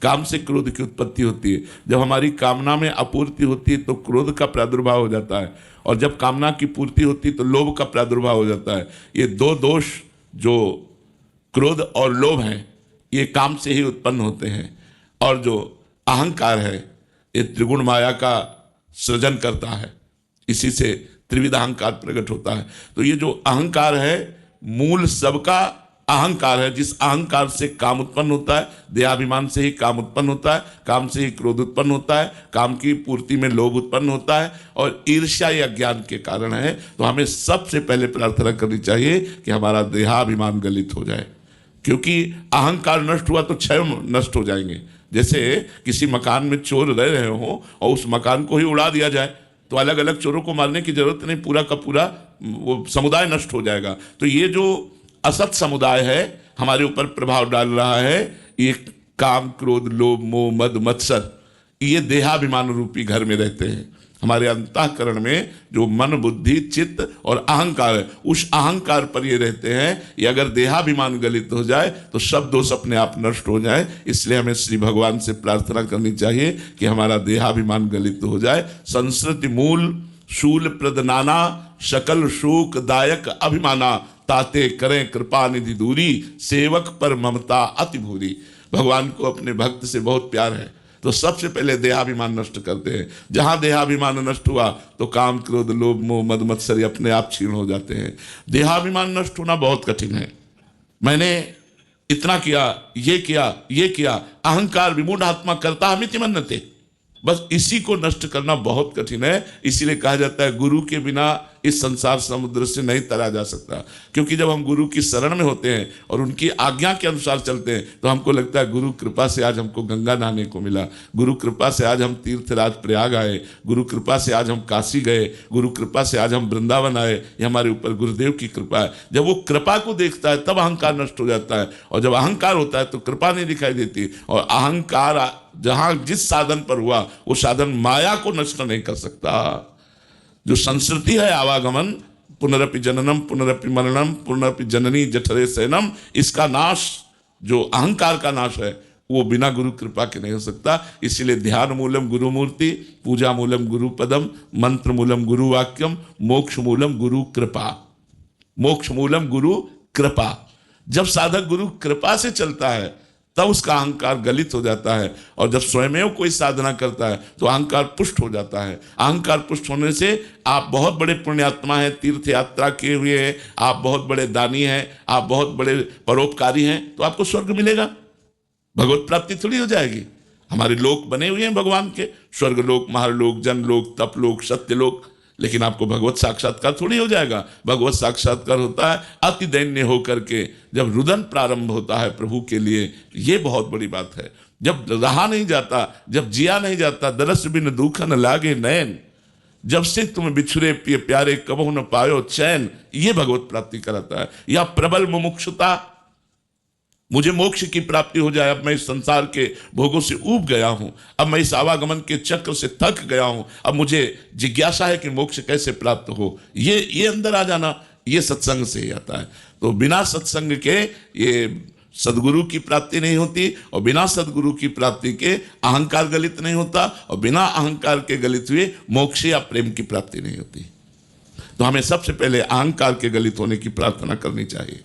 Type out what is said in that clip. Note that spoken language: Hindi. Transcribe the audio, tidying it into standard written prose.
काम से क्रोध की उत्पत्ति होती है। जब हमारी कामना में आपूर्ति होती है तो क्रोध का प्रादुर्भाव हो जाता है, और जब कामना की पूर्ति होती है तो लोभ का प्रादुर्भाव हो जाता है। ये दो दोष जो क्रोध और लोभ हैं, ये काम से ही उत्पन्न होते हैं। और जो अहंकार है, ये त्रिगुण माया का सृजन करता है, इसी से त्रिविध अहंकार प्रकट होता है। तो ये जो अहंकार है, मूल सबका अहंकार है। जिस अहंकार से काम उत्पन्न होता है, देहाभिमान से ही काम उत्पन्न होता है, काम से ही क्रोध उत्पन्न होता है, काम की पूर्ति में लोभ उत्पन्न होता है, और ईर्ष्या या ज्ञान के कारण है। तो हमें सबसे पहले प्रार्थना करनी चाहिए कि हमारा देहाभिमान गलित हो जाए, क्योंकि अहंकार नष्ट हुआ तो क्षय नष्ट हो जाएंगे। जैसे किसी मकान में चोर रह रहे हो और उस मकान को ही उड़ा दिया जाए तो अलग अलग चोरों को मारने की जरूरत नहीं, पूरा का पूरा वो समुदाय नष्ट हो जाएगा। तो ये जो असत समुदाय है हमारे ऊपर प्रभाव डाल रहा है, ये काम क्रोध लोभ मोह मद मत्सर, ये देहाभिमान रूपी घर में रहते हैं। हमारे अंतःकरण में जो मन बुद्धि चित्त और अहंकार है, उस अहंकार पर ये रहते हैं। ये अगर देहाभिमान गलित हो जाए तो सब दोष अपने आप नष्ट हो जाए। इसलिए हमें श्री भगवान से प्रार्थना करनी चाहिए कि हमारा देहाभिमान गलित हो जाए। संस्कृति मूल शूल प्रदनाना शकल शोक दायक अभिमाना, ताते करें कृपा निधि दूरी, सेवक पर ममता अति भूरी। भगवान को अपने भक्त से बहुत प्यार है, तो सबसे पहले देहाभिमान नष्ट करते हैं। जहां देहाभिमान नष्ट हुआ तो काम क्रोध लोभ मोह मद मत्सर अपने आप क्षीण हो जाते हैं। देहाभिमान नष्ट होना बहुत कठिन है। मैंने इतना किया, ये किया, ये किया, अहंकार विमूढ़ आत्मा करता हमिति मन्यते, बस इसी को नष्ट करना बहुत कठिन है। इसीलिए कहा जाता है गुरु के बिना इस संसार समुद्र से नहीं तरा जा सकता। क्योंकि जब हम गुरु की शरण में होते हैं और उनकी आज्ञा के अनुसार चलते हैं तो हमको लगता है गुरु कृपा से आज हमको गंगा नहाने को मिला, गुरु कृपा से आज हम तीर्थराज प्रयाग आए, गुरु कृपा से आज हम काशी गए, गुरु कृपा से आज हम वृंदावन आए, ये हमारे ऊपर गुरुदेव की कृपा है। जब वो कृपा को देखता है तब अहंकार नष्ट हो जाता है, और जब अहंकार होता है तो कृपा नहीं दिखाई देती। और अहंकार जहां जिस साधन पर हुआ वो साधन माया को नष्ट नहीं कर सकता। जो संस्कृति है आवागमन, पुनरपि जननम पुनरपि मरणम पुनरपि जननी जठरे शयनम, इसका नाश जो अहंकार का नाश है वो बिना गुरु कृपा के नहीं हो सकता। इसीलिए ध्यान मूलम गुरु मूर्ति, पूजा मूलम गुरु पदम, मंत्र मूलम गुरु वाक्यम, मोक्ष मूलम गुरु कृपा। मोक्ष मूलम गुरु कृपा। जब साधक गुरु कृपा से चलता है तब उसका अहंकार गलित हो जाता है, और जब स्वयं कोई साधना करता है तो अहंकार पुष्ट हो जाता है। अहंकार पुष्ट होने से आप बहुत बड़े पुण्यात्मा हैं, तीर्थ यात्रा किए हुए हैं, आप बहुत बड़े दानी हैं, आप बहुत बड़े परोपकारी हैं, तो आपको स्वर्ग मिलेगा, भगवत प्राप्ति थोड़ी हो जाएगी। हमारे लोक बने हुए हैं भगवान के, स्वर्ग लोक, महालोक, जनलोक, तपलोक, सत्यलोक, लेकिन आपको भगवत साक्षात्कार थोड़ी हो जाएगा। भगवत साक्षात्कार होता है अति दैन्य होकर के, जब रुदन प्रारंभ होता है प्रभु के लिए। ये बहुत बड़ी बात है। जब रहा नहीं जाता, जब जिया नहीं जाता, दरस बिन दुख न लागे नैन, जब से तुम बिछुरे पिए प्यारे कबहु न पायो चैन, ये भगवत प्राप्ति कराता है। या प्रबल मुमुक्षुता, मुझे मोक्ष की प्राप्ति हो जाए, अब मैं इस संसार के भोगों से ऊब गया हूं, अब मैं इस आवागमन के चक्र से थक गया हूं, अब मुझे जिज्ञासा है कि मोक्ष कैसे प्राप्त हो, ये अंदर आ जाना, ये सत्संग से ही आता है। तो बिना सत्संग के ये सदगुरु की प्राप्ति नहीं होती, और बिना सदगुरु की प्राप्ति के अहंकार गलित नहीं होता, और बिना अहंकार के गलित हुए मोक्ष या प्रेम की प्राप्ति नहीं होती। तो हमें सबसे पहले अहंकार के गलित होने की प्रार्थना करनी चाहिए।